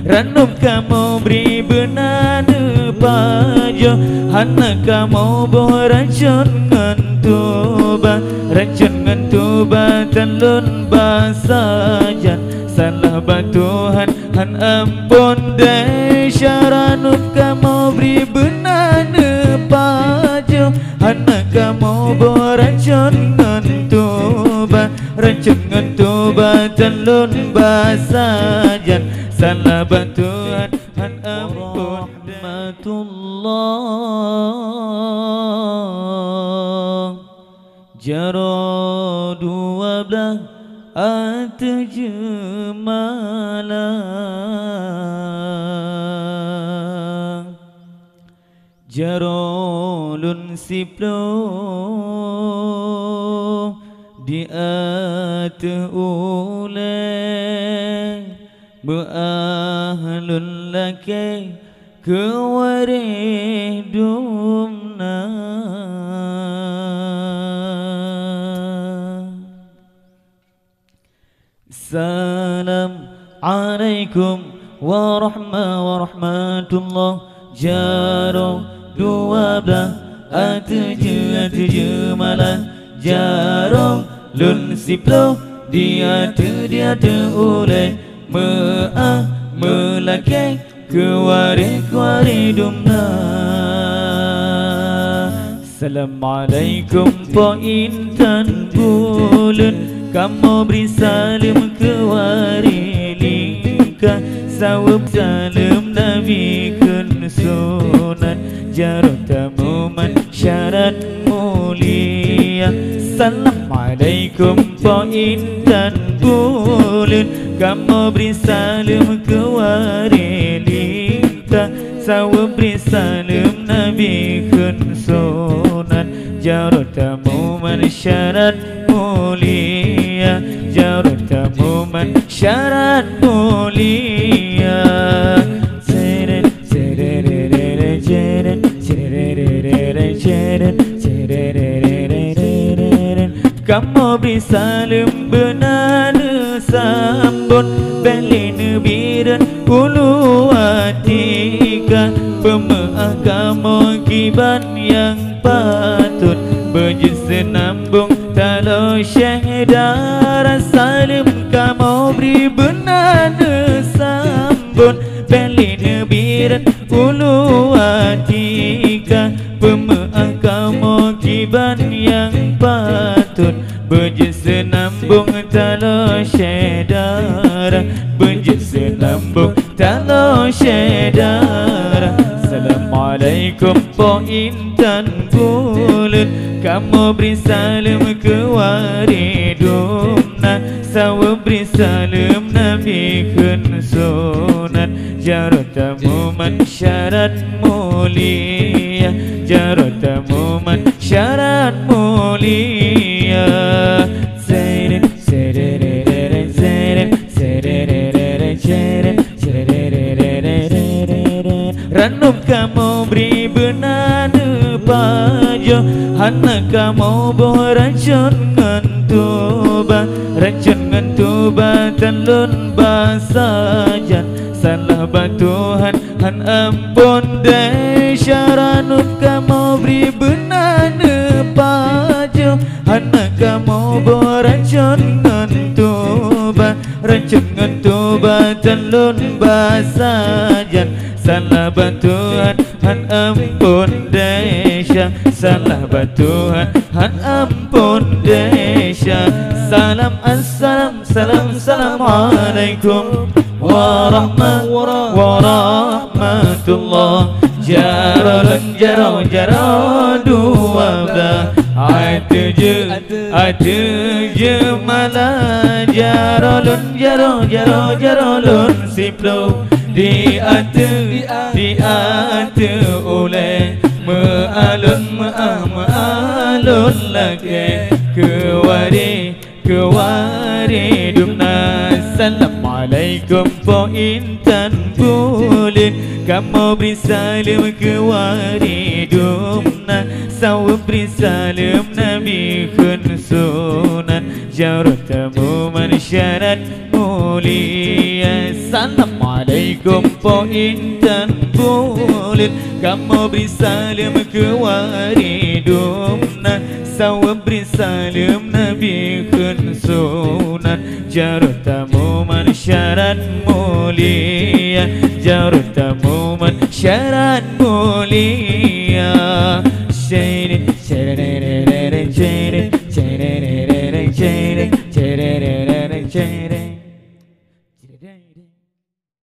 Ranum kamu beri benana pajo Hana kamu boh racun ngentuba Racun ngentuba tanlun basajan Salah batuhan han ampun desya Ranum kamu beri benana pajo Hana kamu boh racun ngentuba Racun ngentuba tanlun basajan Salah bantuan han ampun rahmatullah Jaro 12 atjemalah Jaro lun siplo di ule Ba'ahlun laki kewaridumna Salam alaikum warahmatullah Jaro 12 atjemalah Jaro lun siplo dia ule Melaki kewaridumna Assalamualaikum po intan bulan Kamu beri salam kewarilika Sawab salam Nabi kun sunan Jarut tamuman syarat mulia Assalamualaikum po intan bulan Kamu beri salam kewarilika Sawab beri salam Nabi kun sunan Jarut tamuman syarat mulia Jarut tamuman syarat mulia Kamu beri salam benana sambut Belina biran ulu atika Pemaah kamu kiban yang patut Berjus senambung talo syedar Salam kamu beri benana sambut Belina biran ulu atika Pemaah kamu kiban yang patut Berjus senambung talo syedar Berjus senambung talo syedar Assalamualaikum po intan bulan Kamu beri salam kewaridumna Sawab beri salam Nabi kun sunan Jarut tamuman syarat mulia Jarut tamuman syarat mulia Zairin zairin zairin zairin Ranum kamu beri benana pajo Hana kamu boh racun ngentuba Racun ngentuba tanlun basajan Salah batuhan han ampun desya Ranum kamu beri benana pajo Hana kamu boh racun ngentuba Racun ngentuba tanlun basajan Salah bantuan han ampun desya Salah bantuan han ampun desya Salam assalam salam Assalamualaikum warahmatullah Jaralun jaro 12 atjemalah Jaralun siplo di ule ma'alun laki kewaridumna Assalamualaikum po intan bulan Kamu beri salam kewaridumna Sawab beri salam Nabi kun sunan jarut temu masyarakat mulia. Assalamualaikum po intan bulir, kamu beri salam ke waridumna, sawa beri salam Nabi khunsunan. Jarut temu masyarakat mulia, jarut temu masyarakat mulia. Shady, shady, shady, shady, shady, shady, shady, shady, shady.